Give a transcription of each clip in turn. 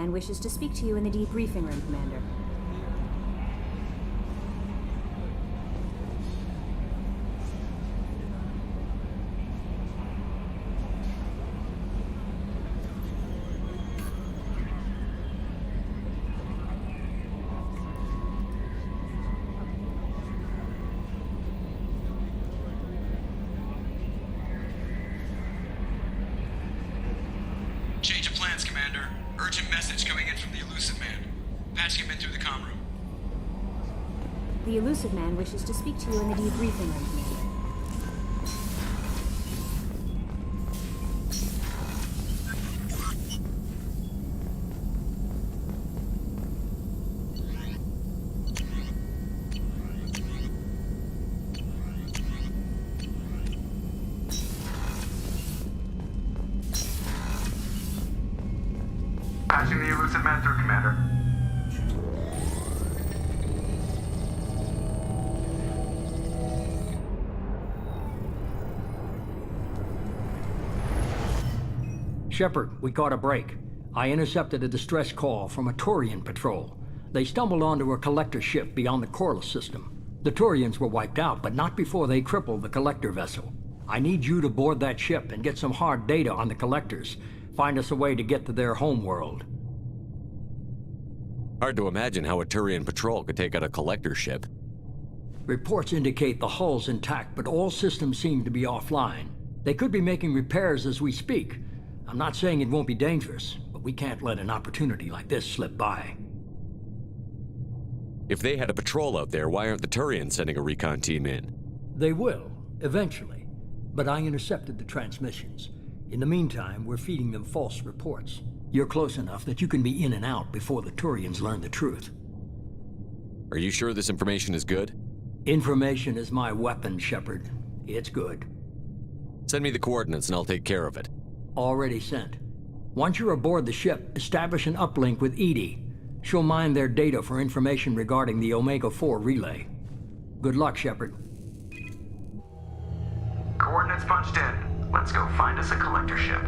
Man wishes to speak to you in the debriefing room, Commander. Change of plans, Commander. Urgent message coming in from the Elusive Man. Patching him in through the comm room. The Elusive Man wishes to speak to you in the debriefing room, Commander. Patching the Elusive Man through, Commander. Shepard, we caught a break. I intercepted a distress call from a Turian patrol. They stumbled onto a collector ship beyond the Corliss system. The Turians were wiped out, but not before they crippled the collector vessel. I need you to board that ship and get some hard data on the collectors. Find us a way to get to their homeworld. Hard to imagine how a Turian patrol could take out a collector ship. Reports indicate the hull's intact, but all systems seem to be offline. They could be making repairs as we speak. I'm not saying it won't be dangerous, but we can't let an opportunity like this slip by. If they had a patrol out there, why aren't the Turians sending a recon team in? They will, eventually. But I intercepted the transmissions. In the meantime, we're feeding them false reports. You're close enough that you can be in and out before the Turians learn the truth. Are you sure this information is good? Information is my weapon, Shepard. It's good. Send me the coordinates and I'll take care of it. Already sent. Once you're aboard the ship, establish an uplink with EDI. She'll mine their data for information regarding the Omega-4 relay. Good luck, Shepard. Coordinates punched in. Let's go find us a collector ship.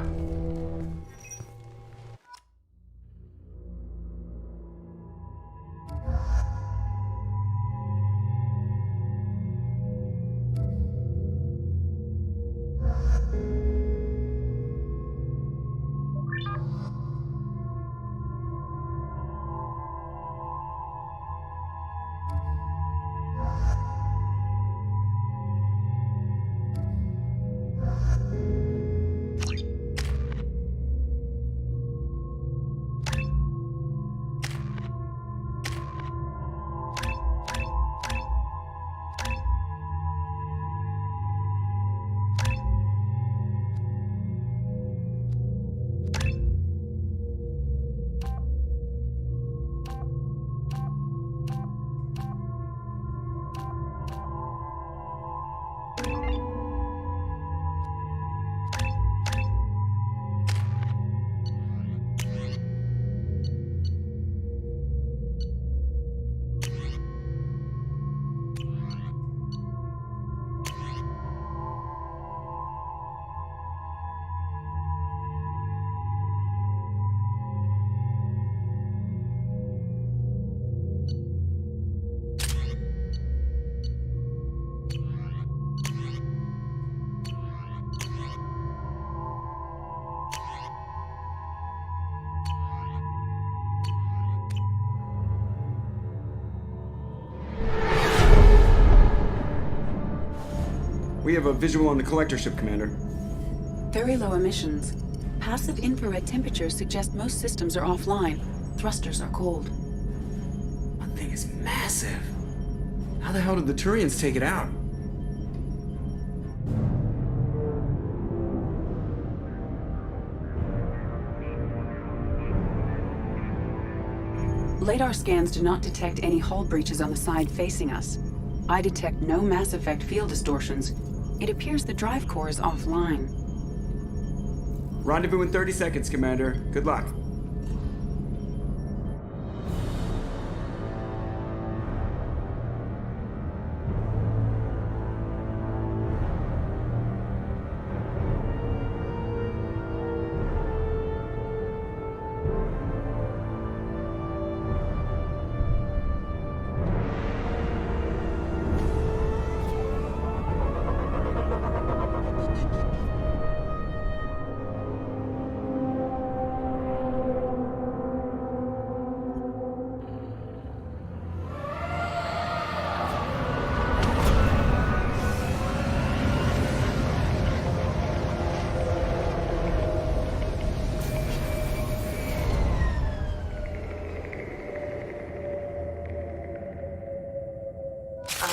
We have a visual on the collector ship, Commander. Very low emissions. Passive infrared temperatures suggest most systems are offline. Thrusters are cold. That thing is massive. How the hell did the Turians take it out? Radar scans do not detect any hull breaches on the side facing us. I detect no mass effect field distortions. It appears the drive core is offline. Rendezvous in 30 seconds, Commander. Good luck.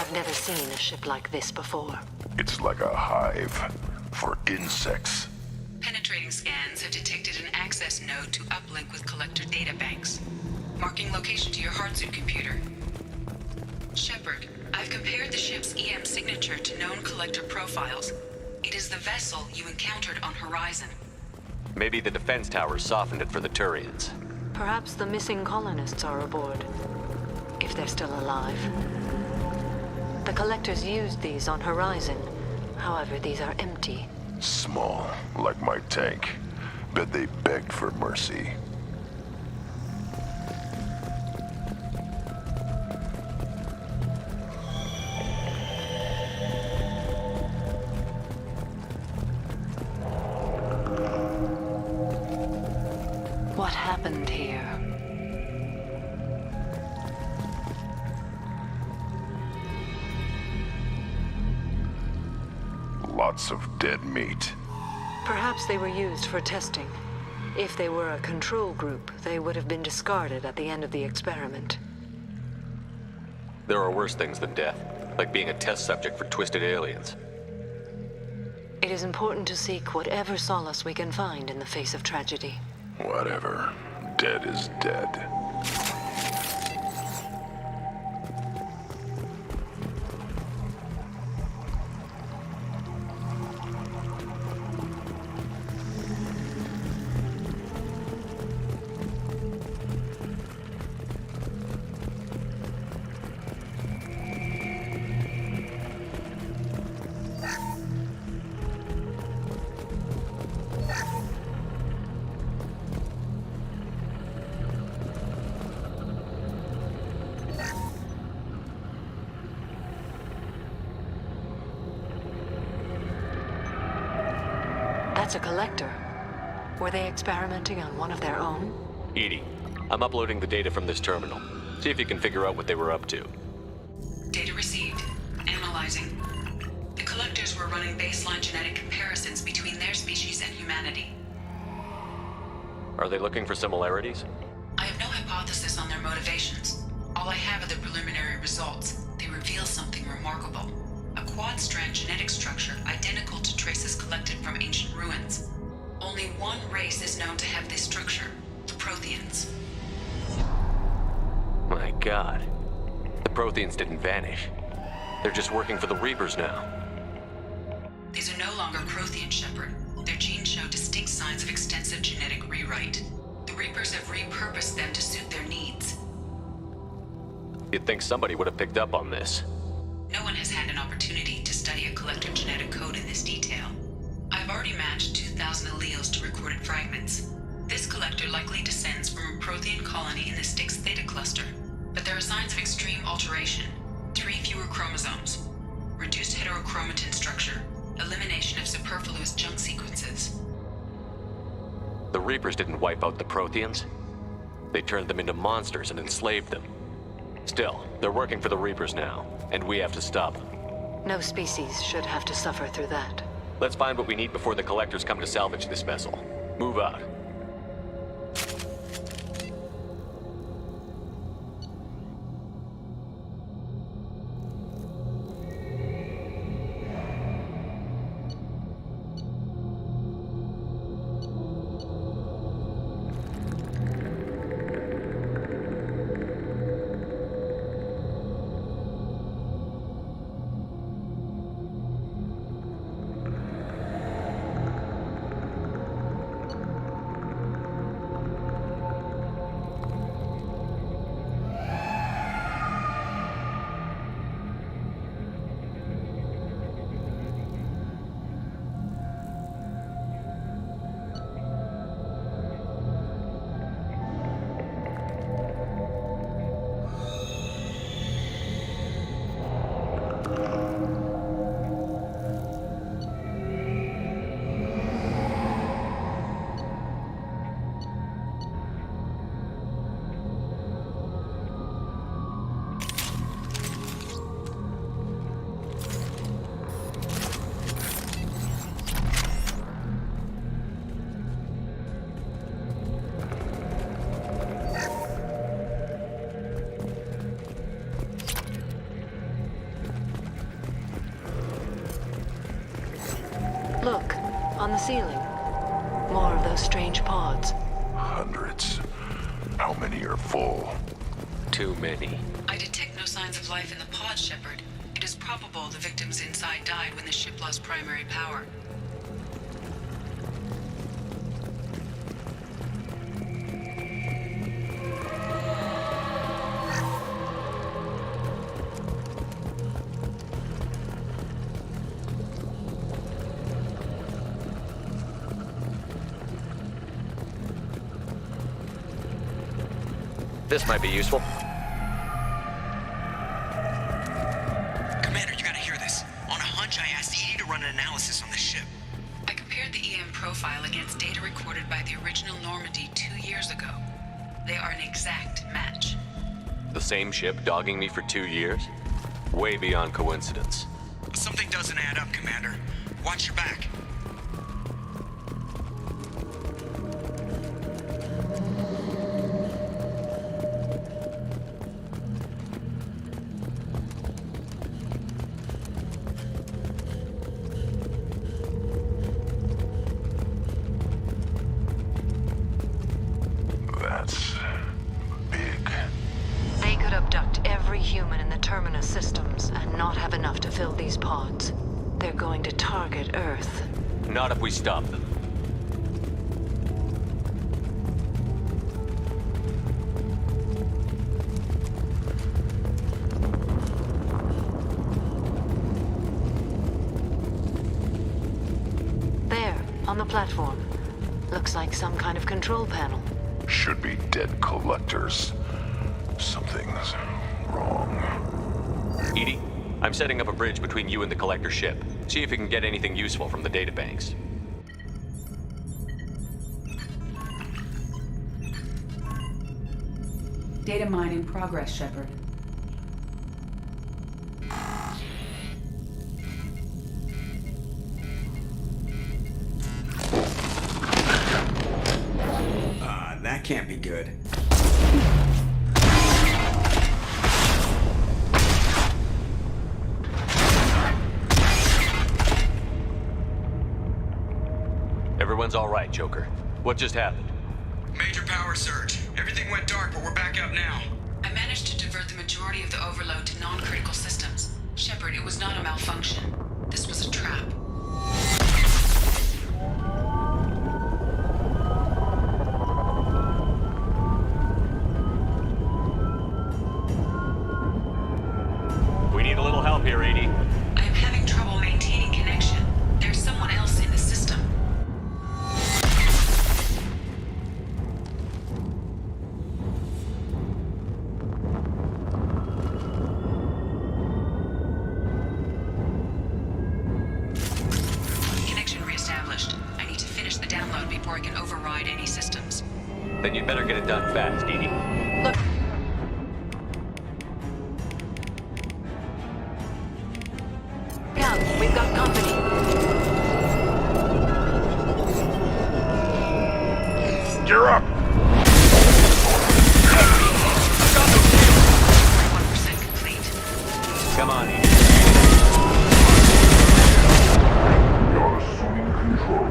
I've never seen a ship like this before. It's like a hive for insects. Penetrating scans have detected an access node to uplink with collector databanks. Marking location to your hardsuit computer. Shepard, I've compared the ship's EM signature to known collector profiles. It is the vessel you encountered on Horizon. Maybe the defense towers softened it for the Turians. Perhaps the missing colonists are aboard. If they're still alive. The collectors used these on Horizon. However, these are empty. Small, like my tank. Bet they begged for mercy. What happened here? Lots of dead meat. Perhaps they were used for testing. If they were a control group, they would have been discarded at the end of the experiment. There are worse things than death, like being a test subject for twisted aliens. It is important to seek whatever solace we can find in the face of tragedy. Whatever. Dead is dead. That's a collector. Were they experimenting on one of their own? Edie, I'm uploading the data from this terminal. See if you can figure out what they were up to. Data received. Analyzing. The collectors were running baseline genetic comparisons between their species and humanity. Are they looking for similarities? I have no hypothesis on their motivations. All I have are the preliminary results. They reveal something remarkable. A quad-strand genetic structure identical to traces collected from ancient ruins. Only one race is known to have this structure, the Protheans. My God. The Protheans didn't vanish. They're just working for the Reapers now. These are no longer Prothean, Shepard. Their genes show distinct signs of extensive genetic rewrite. The Reapers have repurposed them to suit their needs. You'd think somebody would have picked up on this. No one has had an opportunity to study a collector genetic code in this detail. I've already matched 2,000 alleles to recorded fragments. This collector likely descends from a Prothean colony in the Styx Theta cluster, but there are signs of extreme alteration. 3 fewer chromosomes, reduced heterochromatin structure, elimination of superfluous junk sequences. The Reapers didn't wipe out the Protheans. They turned them into monsters and enslaved them. Still, they're working for the Reapers now, and we have to stop them. No species should have to suffer through that. Let's find what we need before the collectors come to salvage this vessel. Move out. On the ceiling. More of those strange pods. Hundreds. How many are full? Too many. I detect no signs of life in the pod, Shepard. It is probable the victims inside died when the ship lost primary power. This might be useful. Commander, you gotta hear this. On a hunch, I asked EDI to run an analysis on this ship. I compared the EM profile against data recorded by the original Normandy 2 years ago. They are an exact match. The same ship dogging me for 2 years? Way beyond coincidence. Something doesn't add up, Commander. Watch your back. That's big. They could abduct every human in the Terminus systems and not have enough to fill these pods. They're going to target Earth. Not if we stop them. There, on the platform. Looks like some kind of control panel. Should be dead collectors. Something's wrong. EDI, I'm setting up a bridge between you and the collector ship. See if you can get anything useful from the databanks. Data mine in progress, Shepard. That can't be good. Everyone's all right, Joker. What just happened? Major power surge. Everything went dark, but we're back up now. I managed to divert the majority of the overload to non-critical systems. Shepard, it was not a malfunction. This was a trap. We need a little help here, EDI. I am having trouble maintaining connection. There's someone else in the system. Connection reestablished. I need to finish the download before I can override any systems. Then you'd better get it done fast, EDI. Look. Out, we've got company. Gear up! 1% complete. Come on, EDI. You're assuming control.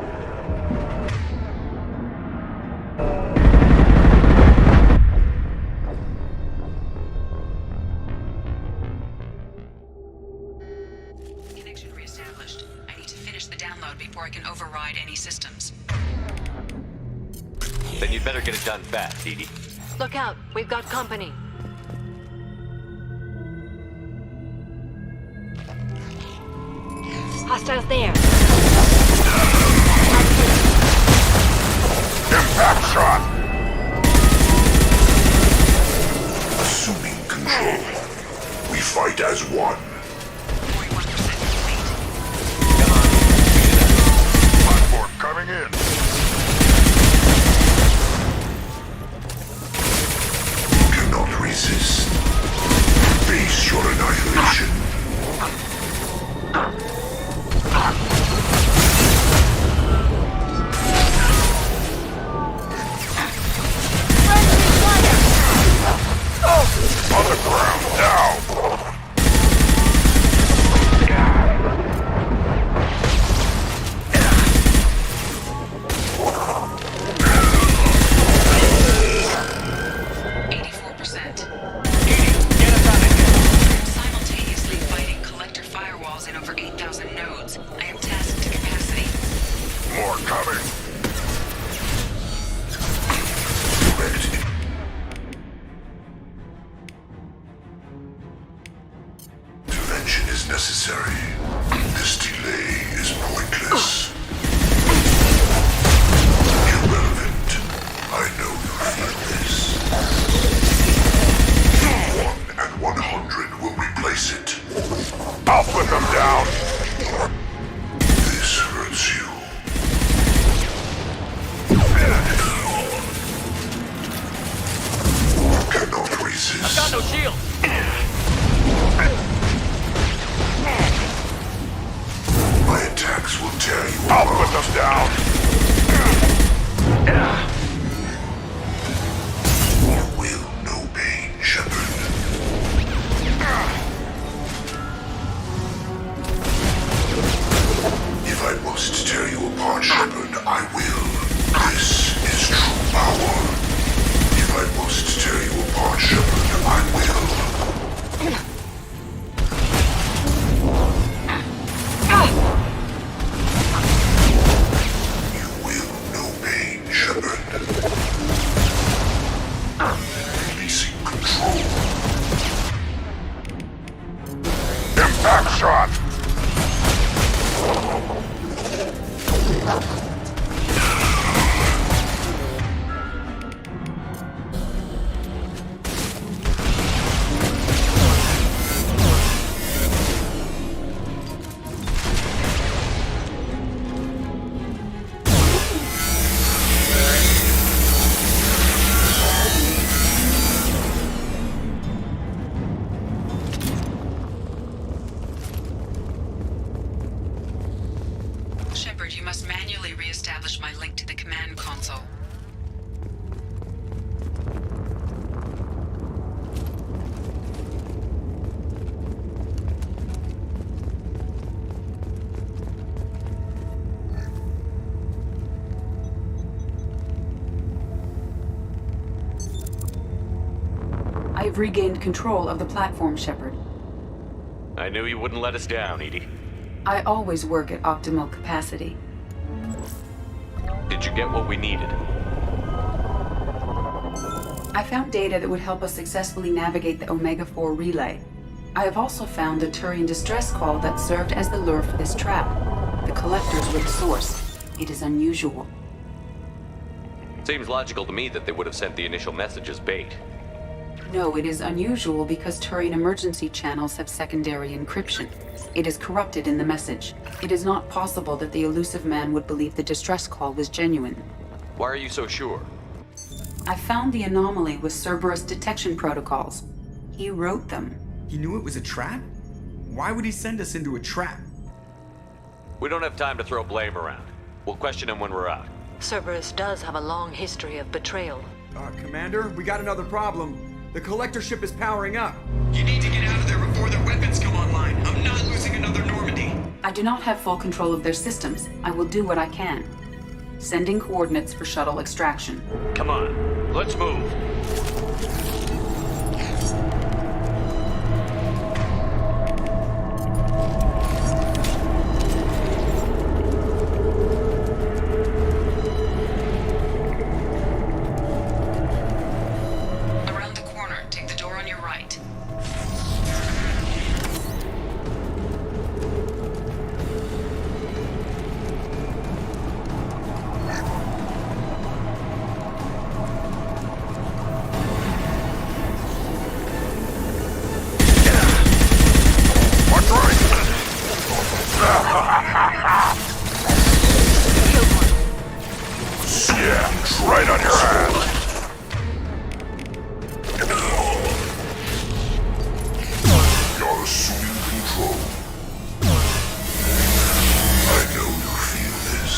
Connection reestablished. I need to finish the download before I can override any systems. Then you'd better get it done fast, EDI. Look out, we've got company. Hostiles there. Impact shot! Assuming control. We fight as one. 41% complete. Platform coming in. Cannot resist. Face your annihilation. On the ground now. intervention is necessary. This delay is pointless. Irrelevant. I know you feel this. 1 and 100 will replace it. I'll put them down. This hurts you. Cannot resist. I've got no shield! My attacks will tear you apart. I'll put them down. You will know pain, Shepard. If I must tear you apart, Shepard, I will. This is true power. If I must tear you apart, Shepard, I will. You will know pain, Shepard. Releasing control. Impact shot! Shepard, you must manually re-establish my link to the command console. I've regained control of the platform, Shepard. I knew you wouldn't let us down, Edie. I always work at optimal capacity. Did you get what we needed? I found data that would help us successfully navigate the Omega-4 relay. I have also found a Turian distress call that served as the lure for this trap. The collectors were the source. It is unusual. Seems logical to me that they would have sent the initial message as bait. No, it is unusual because Turian emergency channels have secondary encryption. It is corrupted in the message. It is not possible that the elusive man would believe the distress call was genuine. Why are you so sure? I found the anomaly with Cerberus detection protocols. He wrote them. He knew it was a trap? Why would he send us into a trap? We don't have time to throw blame around. We'll question him when we're out. Cerberus does have a long history of betrayal. Commander, we got another problem. The collector ship is powering up. You need to get out of there before their weapons come online. I'm not losing another Normandy. I do not have full control of their systems. I will do what I can. Sending coordinates for shuttle extraction. Come on, let's move. Around the corner, take the door on your right. Yeah, right on your ass. You're assuming control. I know you feel this.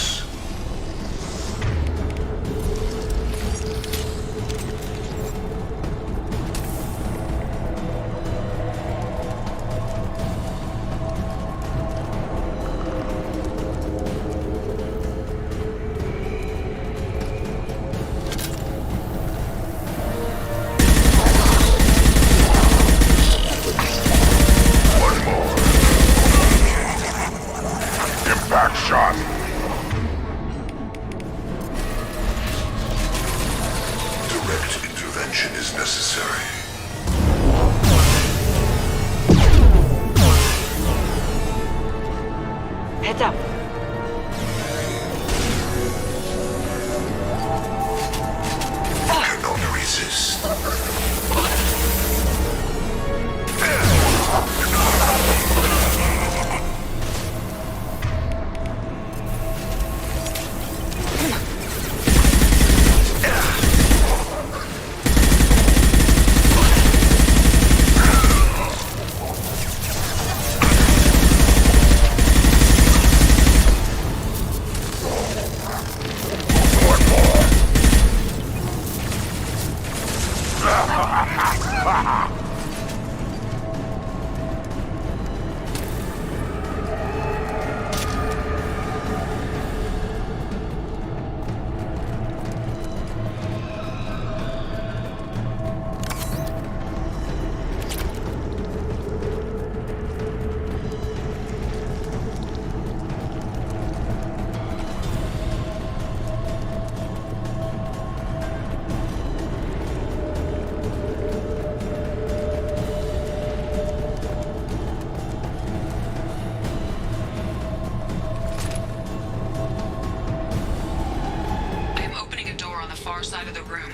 side of the room.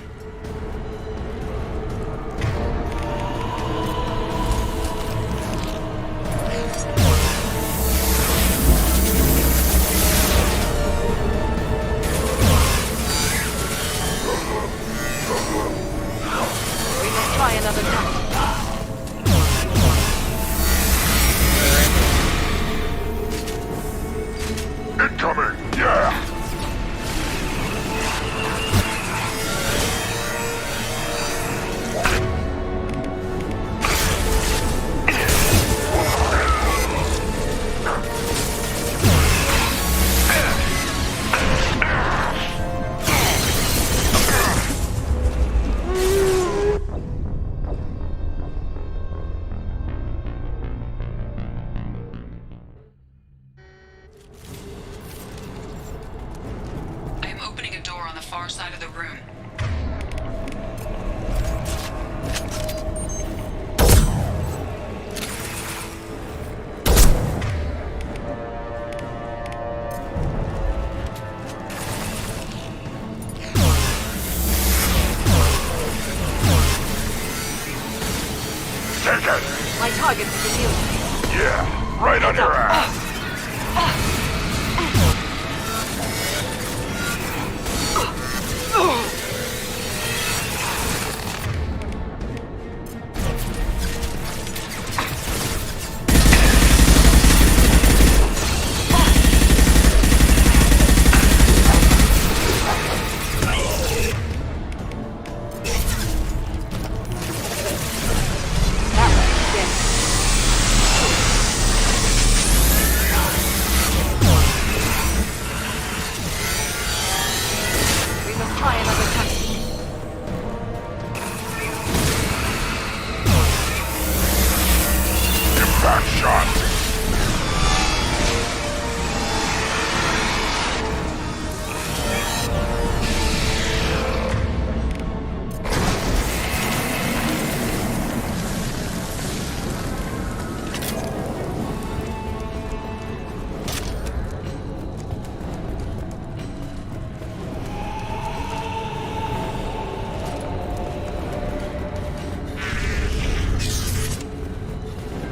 We must try another tack. Incoming! Yeah! I am opening a door on the far side of the room. Take it! My target is in you. Yeah! Right on your ass! We must try another tack. Impact shot!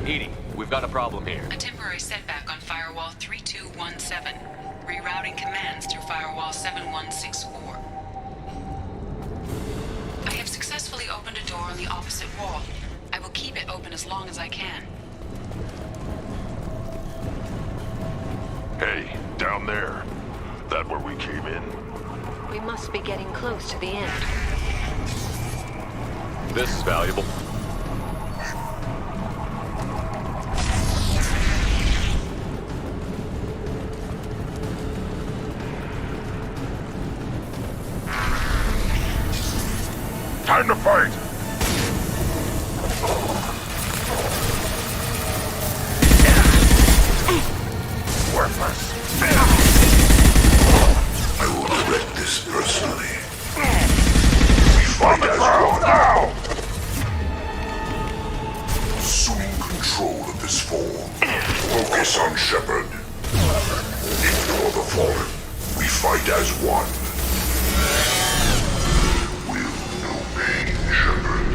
Edie, we've got a problem here. A temporary setback on Firewall 3217. Rerouting commands through Firewall 7164. I have successfully opened a door on the opposite wall. I will keep it open as long as I can. Hey, down there. That where we came in? We must be getting close to the end. This is valuable. Time to fight! Worthless. I will correct this personally. We fight as one now! Assuming control of this form. Focus on Shepard. Ignore the fallen. We fight as one. Will no pain, Shepard.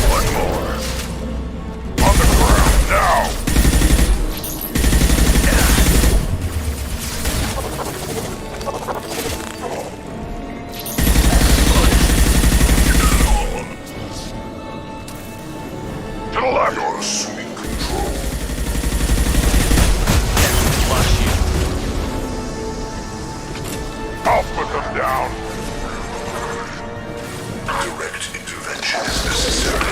One more. On the ground now! To the left! You're assuming control. Flash you. I'll put them down. Direct intervention is necessary.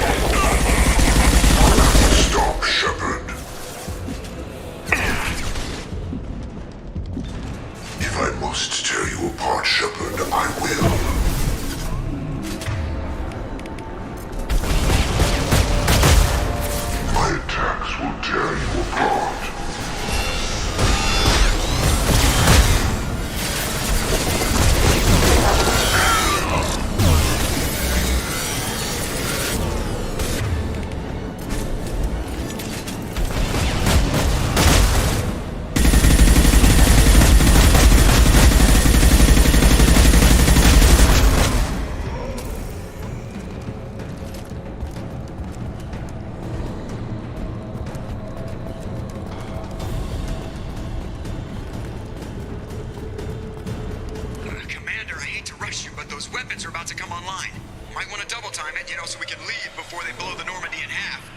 Stop, Shepard. If I must tear you apart, Shepard, I will. My about to come online. Might want to double time it, so we can leave before they blow the Normandy in half.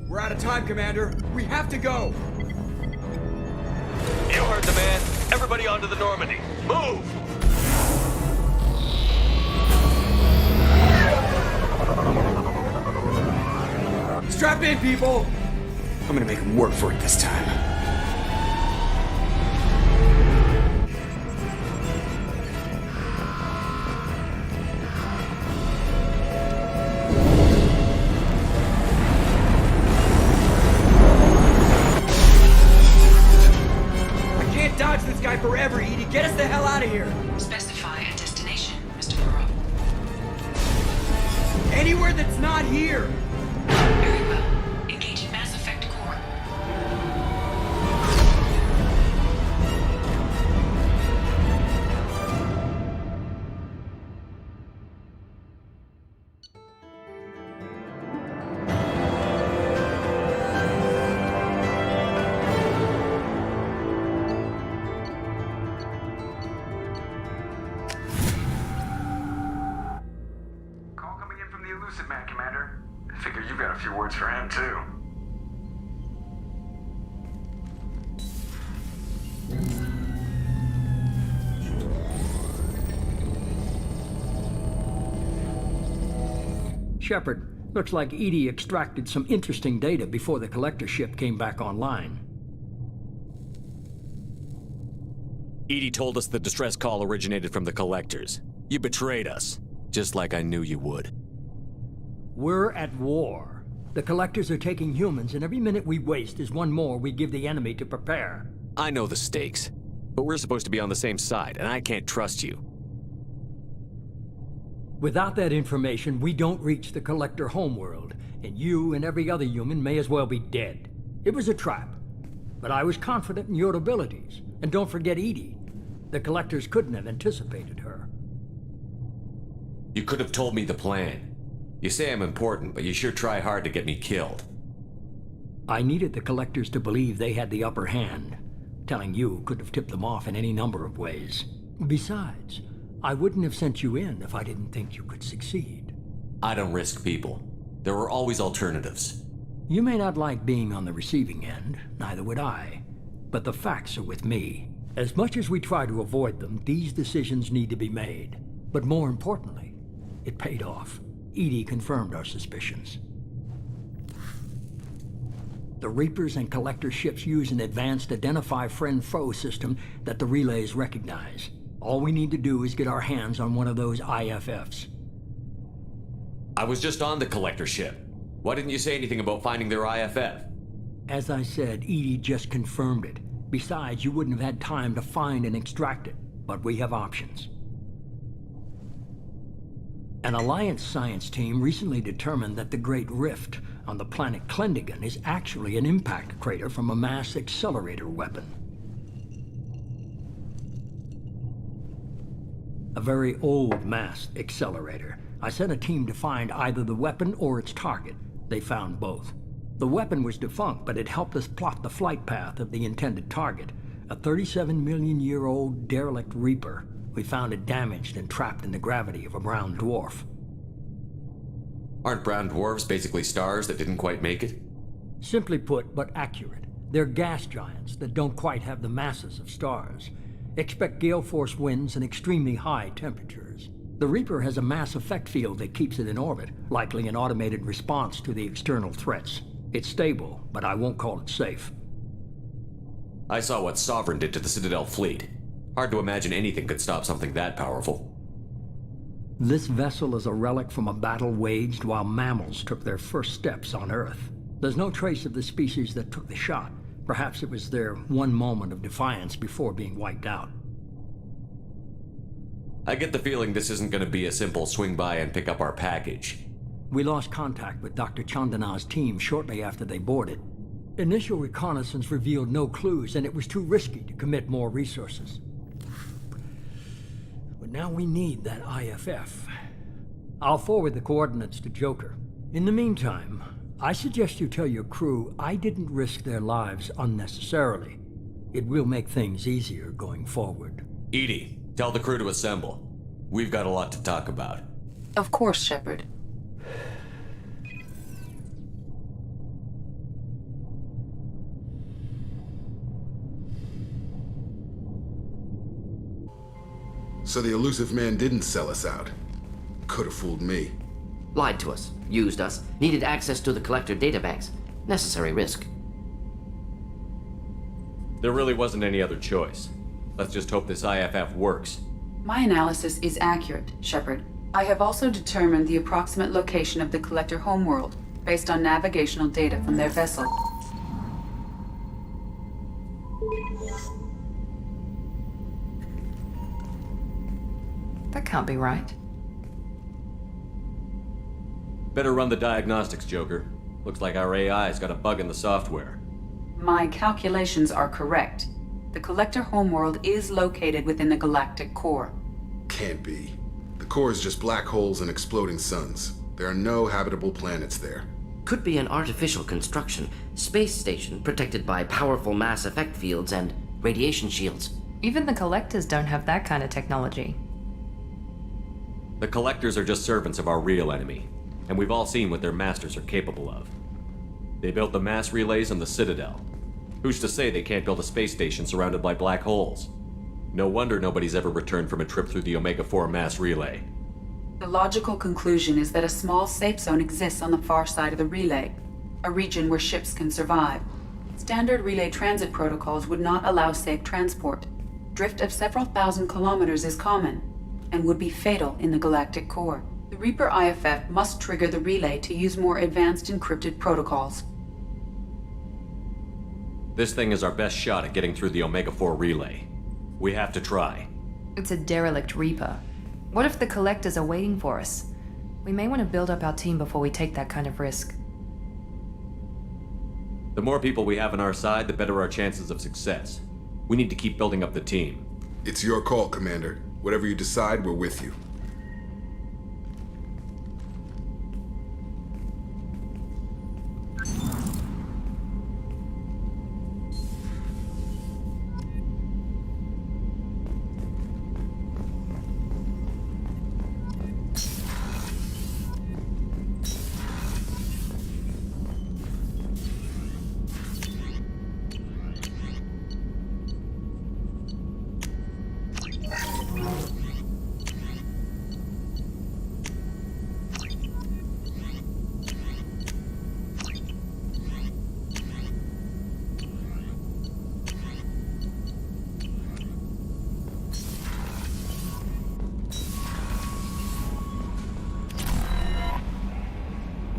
We're out of time, Commander. We have to go. You heard the man. Everybody onto the Normandy. Move! Strap in, people. I'm gonna make them work for it this time. Forever, Edie. Get us the hell out of here. Specify a destination, Mr. Moreau. Anywhere that's not here. Very well. Engaging Mass Effect Core. Man, Commander. I figure you've got a few words for him, too. Shepard, looks like EDI extracted some interesting data before the collector ship came back online. EDI told us the distress call originated from the collectors. You betrayed us, just like I knew you would. We're at war. The collectors are taking humans, and every minute we waste is one more we give the enemy to prepare. I know the stakes, but we're supposed to be on the same side, and I can't trust you. Without that information, we don't reach the collector homeworld, and you and every other human may as well be dead. It was a trap, but I was confident in your abilities. And don't forget EDI. The collectors couldn't have anticipated her. You could have told me the plan. You say I'm important, but you sure try hard to get me killed. I needed the collectors to believe they had the upper hand. Telling you could have tipped them off in any number of ways. Besides, I wouldn't have sent you in if I didn't think you could succeed. I don't risk people. There were always alternatives. You may not like being on the receiving end, neither would I. But the facts are with me. As much as we try to avoid them, these decisions need to be made. But more importantly, it paid off. EDI confirmed our suspicions. The Reapers and Collector ships use an advanced Identify Friend-Foe system that the relays recognize. All we need to do is get our hands on one of those IFFs. I was just on the Collector ship. Why didn't you say anything about finding their IFF? As I said, EDI just confirmed it. Besides, you wouldn't have had time to find and extract it. But we have options. An Alliance science team recently determined that the Great Rift on the planet Klendigan is actually an impact crater from a mass accelerator weapon. A very old mass accelerator. I sent a team to find either the weapon or its target. They found both. The weapon was defunct, but it helped us plot the flight path of the intended target, a 37-million-year-old derelict Reaper We found it damaged and trapped in the gravity of a brown dwarf. Aren't brown dwarfs basically stars that didn't quite make it? Simply put, but accurate. They're gas giants that don't quite have the masses of stars. Expect gale force winds and extremely high temperatures. The Reaper has a mass effect field that keeps it in orbit, likely an automated response to the external threats. It's stable, but I won't call it safe. I saw what Sovereign did to the Citadel fleet. Hard to imagine anything could stop something that powerful. This vessel is a relic from a battle waged while mammals took their first steps on Earth. There's no trace of the species that took the shot. Perhaps it was their one moment of defiance before being wiped out. I get the feeling this isn't going to be a simple swing by and pick up our package. We lost contact with Dr. Chandana's team shortly after they boarded. Initial reconnaissance revealed no clues, and it was too risky to commit more resources. But now we need that IFF. I'll forward the coordinates to Joker. In the meantime, I suggest you tell your crew I didn't risk their lives unnecessarily. It will make things easier going forward. Edie, tell the crew to assemble. We've got a lot to talk about. Of course, Shepard. So the elusive man didn't sell us out. Could have fooled me. Lied to us, used us, needed access to the collector databanks. Necessary risk. There really wasn't any other choice. Let's just hope this IFF works. My analysis is accurate, Shepard. I have also determined the approximate location of the collector homeworld, based on navigational data from their vessel. That can't be right. Better run the diagnostics, Joker. Looks like our AI's got a bug in the software. My calculations are correct. The collector homeworld is located within the galactic core. Can't be. The core is just black holes and exploding suns. There are no habitable planets there. Could be an artificial construction, space station protected by powerful mass effect fields and radiation shields. Even the collectors don't have that kind of technology. The collectors are just servants of our real enemy, and we've all seen what their masters are capable of. They built the mass relays on the Citadel. Who's to say they can't build a space station surrounded by black holes? No wonder nobody's ever returned from a trip through the Omega-4 mass relay. The logical conclusion is that a small safe zone exists on the far side of the relay, a region where ships can survive. Standard relay transit protocols would not allow safe transport. Drift of several thousand kilometers is common, and would be fatal in the galactic core. The Reaper IFF must trigger the relay to use more advanced encrypted protocols. This thing is our best shot at getting through the Omega-4 relay. We have to try. It's a derelict Reaper. What if the collectors are waiting for us? We may want to build up our team before we take that kind of risk. The more people we have on our side, the better our chances of success. We need to keep building up the team. It's your call, Commander. Whatever you decide, we're with you.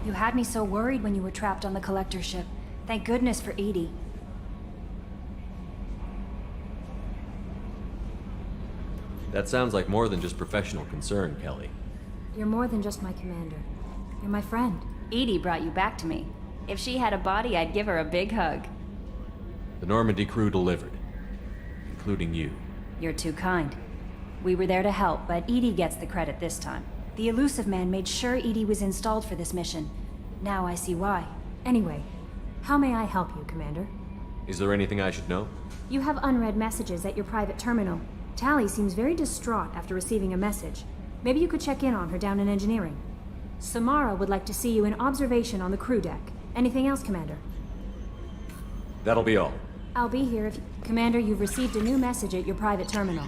You had me so worried when you were trapped on the collector ship. Thank goodness for Edie. That sounds like more than just professional concern, Kelly. You're more than just my commander. You're my friend. Edie brought you back to me. If she had a body, I'd give her a big hug. The Normandy crew delivered, including you. You're too kind. We were there to help, but Edie gets the credit this time. The elusive man made sure Edie was installed for this mission. Now I see why. Anyway, how may I help you, Commander? Is there anything I should know? You have unread messages at your private terminal. Tally seems very distraught after receiving a message. Maybe you could check in on her down in engineering. Samara would like to see you in observation on the crew deck. Anything else, Commander? That'll be all. I'll be here if... Commander, you've received a new message at your private terminal.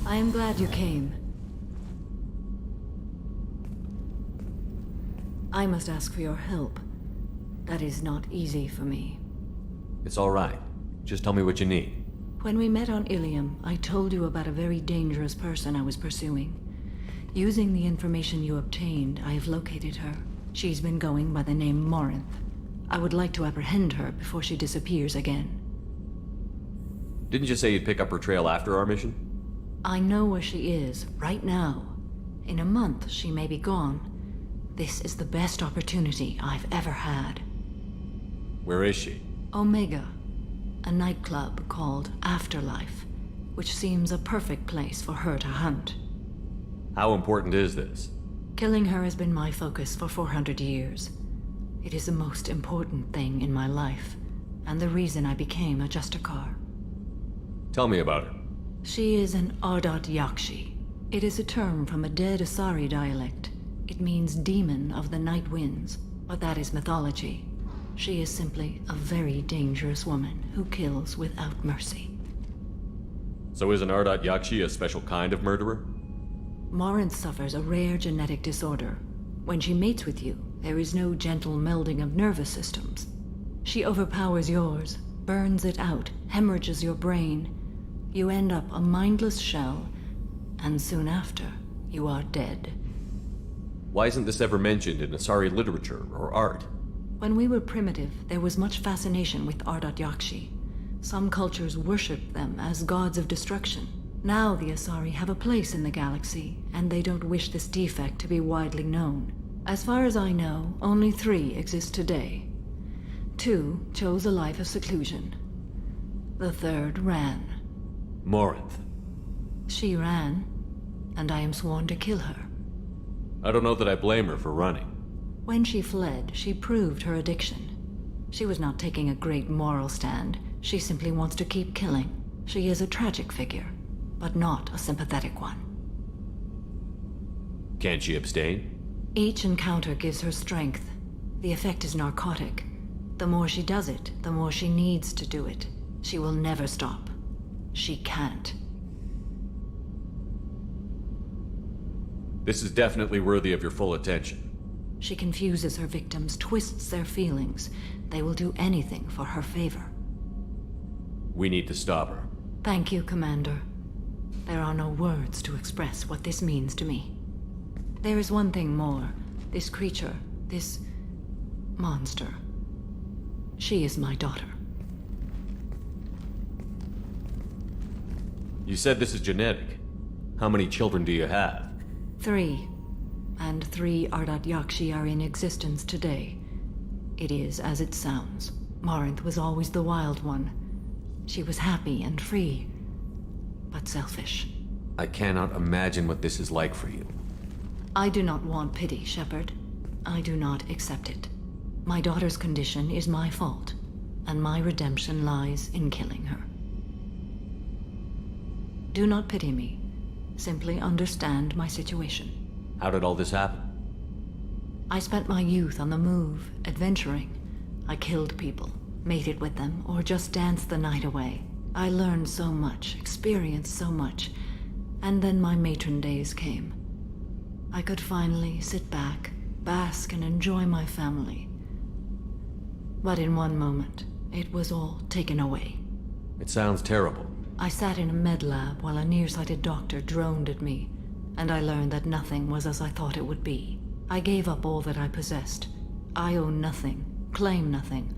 I am glad you came. I must ask for your help. That is not easy for me. It's all right. Just tell me what you need. When we met on Ilium, I told you about a very dangerous person I was pursuing. Using the information you obtained, I have located her. She's been going by the name Morinth. I would like to apprehend her before she disappears again. Didn't you say you'd pick up her trail after our mission? I know where she is, right now. In a month, she may be gone. This is the best opportunity I've ever had. Where is she? Omega, a nightclub called Afterlife, which seems a perfect place for her to hunt. How important is this? Killing her has been my focus for 400 years. It is the most important thing in my life, and the reason I became a Justicar. Tell me about her. She is an Ardat Yakshi. It is a term from a dead Asari dialect. It means demon of the night winds, but that is mythology. She is simply a very dangerous woman who kills without mercy. So is an Ardat Yakshi a special kind of murderer? Morinth suffers a rare genetic disorder. When she mates with you, there is no gentle melding of nervous systems. She overpowers yours, burns it out, hemorrhages your brain. You end up a mindless shell, and soon after, you are dead. Why isn't this ever mentioned in Asari literature or art? When we were primitive, there was much fascination with Ardat Yakshi. Some cultures worshipped them as gods of destruction. Now the Asari have a place in the galaxy, and they don't wish this defect to be widely known. As far as I know, only 3 exist today. 2 chose a life of seclusion. The 3rd ran. Morinth. She ran, and I am sworn to kill her. I don't know that I blame her for running. When she fled, she proved her addiction. She was not taking a great moral stand. She simply wants to keep killing. She is a tragic figure, but not a sympathetic one. Can't she abstain? Each encounter gives her strength. The effect is narcotic. The more she does it, the more she needs to do it. She will never stop. She can't. This is definitely worthy of your full attention. She confuses her victims, twists their feelings. They will do anything for her favor. We need to stop her. Thank you, Commander. There are no words to express what this means to me. There is one thing more. This creature, this monster. She is my daughter. You said this is genetic. How many children do you have? 3. And 3 Ardat Yakshi are in existence today. It is as it sounds. Morinth was always the wild one. She was happy and free, but selfish. I cannot imagine what this is like for you. I do not want pity, Shepard. I do not accept it. My daughter's condition is my fault, and my redemption lies in killing her. Do not pity me. Simply understand my situation. How did all this happen? I spent my youth on the move, adventuring. I killed people, mated with them, or just danced the night away. I learned so much, experienced so much, And then my matron days came. I could finally sit back, bask, and enjoy my family. But in one moment, it was all taken away. It sounds terrible. I sat in a med lab while a nearsighted doctor droned at me, and I learned that nothing was as I thought it would be. I gave up all that I possessed. I own nothing, claim nothing.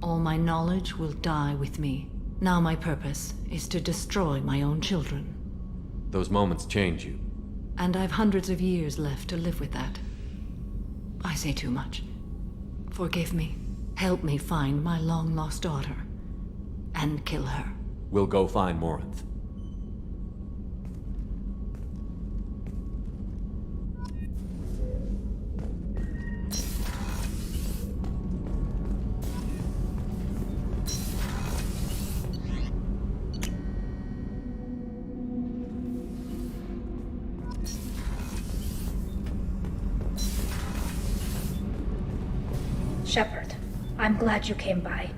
All my knowledge will die with me. Now my purpose is to destroy my own children. Those moments change you. And I've hundreds of years left to live with that. I say too much. Forgive me. Help me find my long-lost daughter. And kill her. We'll go find Morinth. Shepard, I'm glad you came by.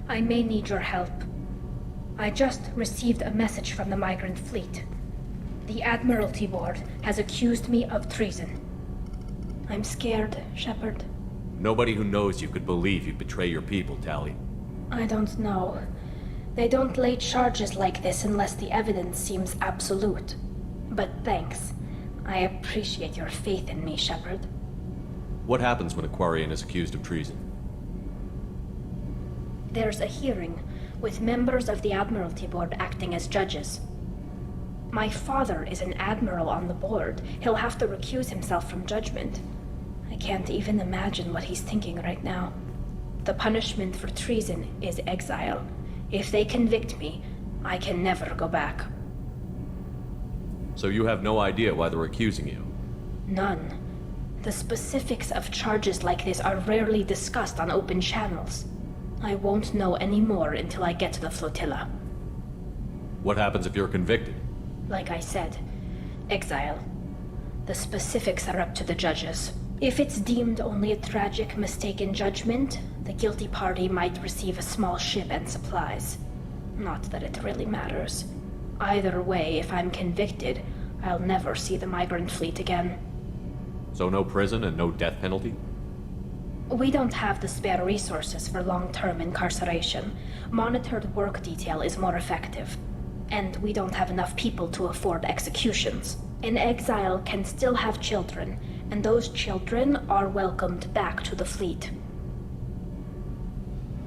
I may need your help. I just received a message from the migrant fleet. The Admiralty Board has accused me of treason. I'm scared, Shepard. Nobody who knows you could believe you'd betray your people, Tali. I don't know. They don't lay charges like this unless the evidence seems absolute. But thanks. I appreciate your faith in me, Shepard. What happens when a Quarian is accused of treason? There's a hearing, with members of the Admiralty Board acting as judges. My father is an admiral on the board. He'll have to recuse himself from judgment. I can't even imagine what he's thinking right now. The punishment for treason is exile. If they convict me, I can never go back. So you have no idea why they're accusing you? None. The specifics of charges like this are rarely discussed on open channels. I won't know any more until I get to the flotilla. What happens if you're convicted? Like I said, exile. The specifics are up to the judges. If it's deemed only a tragic mistake in judgment, the guilty party might receive a small ship and supplies. Not that it really matters. Either way, if I'm convicted, I'll never see the migrant fleet again. So no prison and no death penalty? We don't have the spare resources for long-term incarceration. Monitored work detail is more effective. And we don't have enough people to afford executions. An exile can still have children, and those children are welcomed back to the fleet.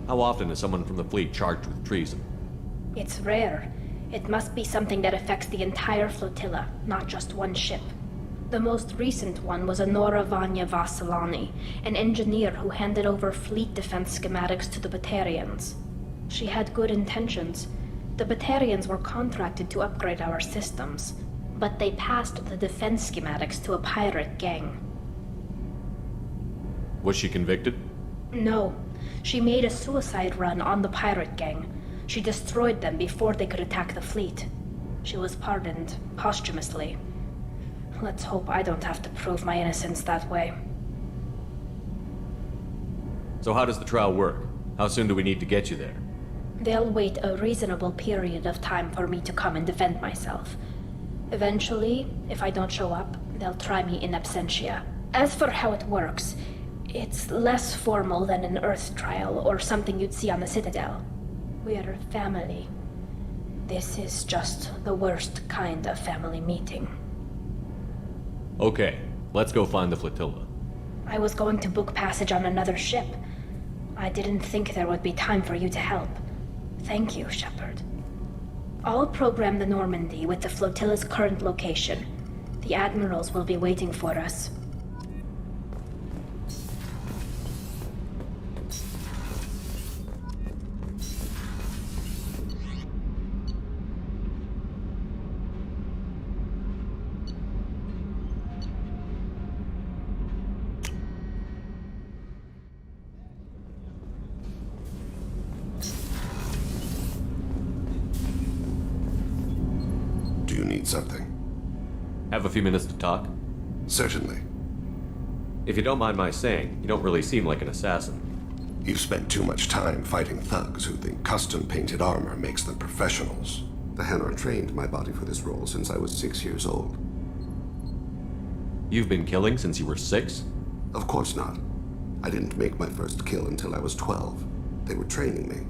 How often is someone from the fleet charged with treason? It's rare. It must be something that affects the entire flotilla, not just one ship. The most recent one was Anora Vanya Vasilani, an engineer who handed over fleet defense schematics to the Batarians. She had good intentions. The Batarians were contracted to upgrade our systems, but they passed the defense schematics to a pirate gang. Was she convicted? No. She made a suicide run on the pirate gang. She destroyed them before they could attack the fleet. She was pardoned posthumously. Let's hope I don't have to prove my innocence that way. So how does the trial work? How soon do we need to get you there? They'll wait a reasonable period of time for me to come and defend myself. Eventually, if I don't show up, they'll try me in absentia. As for how it works, it's less formal than an Earth trial or something you'd see on the Citadel. We're family. This is just the worst kind of family meeting. Okay, let's go find the flotilla. I was going to book passage on another ship. I didn't think there would be time for you to help. Thank you, Shepard. I'll program the Normandy with the flotilla's current location. The admirals will be waiting for us. Something. Have a few minutes to talk? Certainly. If you don't mind my saying, you don't really seem like an assassin. You've spent too much time fighting thugs who think custom-painted armor makes them professionals. The Hanar trained my body for this role since I was 6 years old. You've been killing since you were 6? Of course not. I didn't make my first kill until I was 12. They were training me.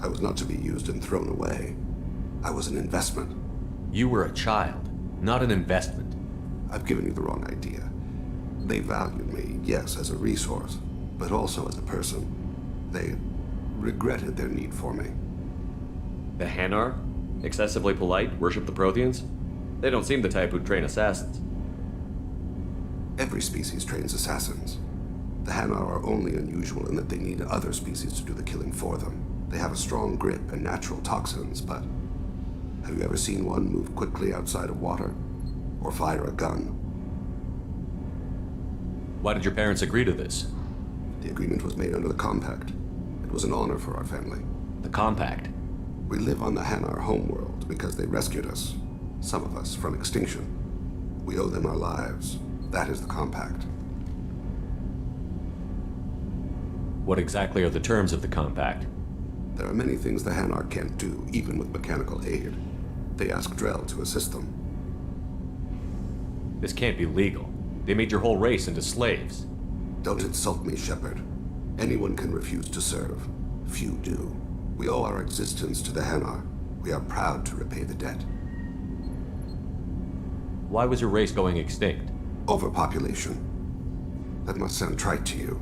I was not to be used and thrown away. I was an investment. You were a child, not an investment. I've given you the wrong idea. They valued me, yes, as a resource, but also as a person. They regretted their need for me. The Hanar? Excessively polite, worship the Protheans? They don't seem the type who'd train assassins. Every species trains assassins. The Hanar are only unusual in that they need other species to do the killing for them. They have a strong grip and natural toxins, but have you ever seen one move quickly outside of water? Or fire a gun? Why did your parents agree to this? The agreement was made under the Compact. It was an honor for our family. The Compact? We live on the Hanar homeworld because they rescued us, some of us, from extinction. We owe them our lives. That is the Compact. What exactly are the terms of the Compact? There are many things the Hanar can't do, even with mechanical aid. They ask Dell to assist them. This can't be legal. They made your whole race into slaves. Don't insult me, Shepard. Anyone can refuse to serve. Few do. We owe our existence to the Hanar. We are proud to repay the debt. Why was your race going extinct? Overpopulation. That must sound trite to you.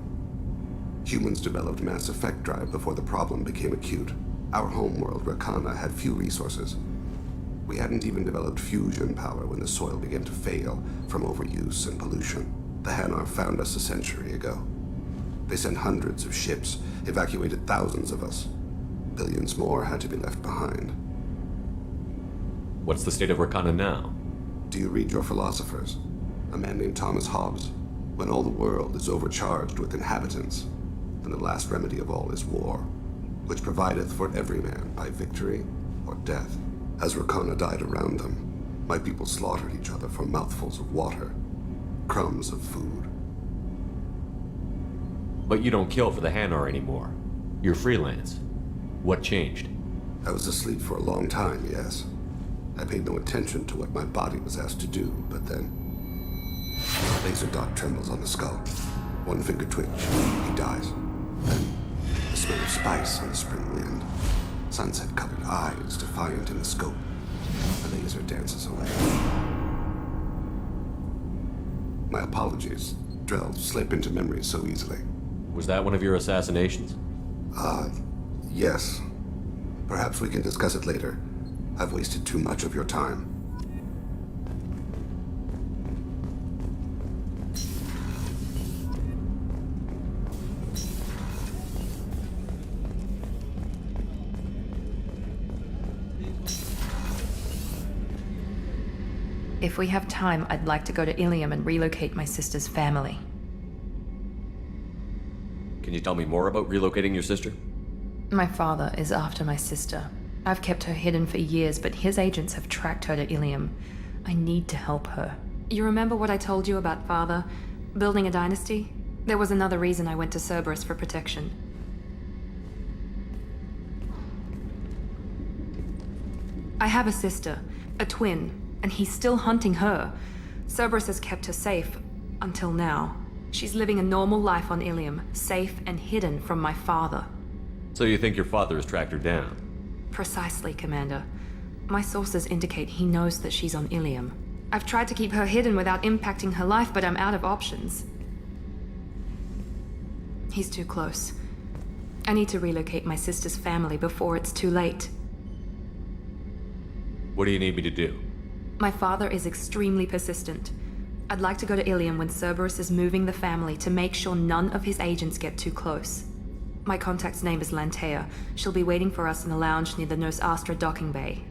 Humans developed mass effect drive before the problem became acute. Our homeworld, Rakana, had few resources. We hadn't even developed fusion power when the soil began to fail from overuse and pollution. The Hanar found us a century ago. They sent hundreds of ships, evacuated thousands of us. Billions more had to be left behind. What's the state of Rakana now? Do you read your philosophers? A man named Thomas Hobbes. When all the world is overcharged with inhabitants, then the last remedy of all is war, which provideth for every man by victory or death. As Rakana died around them, my people slaughtered each other for mouthfuls of water, crumbs of food. But you don't kill for the Hanar anymore. You're freelance. What changed? I was asleep for a long time, yes. I paid no attention to what my body was asked to do, but then a laser dot trembles on the skull. One finger twitch, he dies. Then the smell of spice on the spring wind. Sunset-colored eyes defiant in the scope. The laser dances away. My apologies. Drell slip into memory so easily. Was that one of your assassinations? Yes. Perhaps we can discuss it later. I've wasted too much of your time. If we have time, I'd like to go to Ilium and relocate my sister's family. Can you tell me more about relocating your sister? My father is after my sister. I've kept her hidden for years, but his agents have tracked her to Ilium. I need to help her. You remember what I told you about father? Building a dynasty? There was another reason I went to Cerberus for protection. I have a sister, a twin, and he's still hunting her. Cerberus has kept her safe, until now. She's living a normal life on Ilium, safe and hidden from my father. So you think your father has tracked her down? Precisely, Commander. My sources indicate he knows that she's on Ilium. I've tried to keep her hidden without impacting her life, but I'm out of options. He's too close. I need to relocate my sister's family before it's too late. What do you need me to do? My father is extremely persistent. I'd like to go to Ilium when Cerberus is moving the family to make sure none of his agents get too close. My contact's name is Lantea. She'll be waiting for us in the lounge near the Nurse Astra docking bay.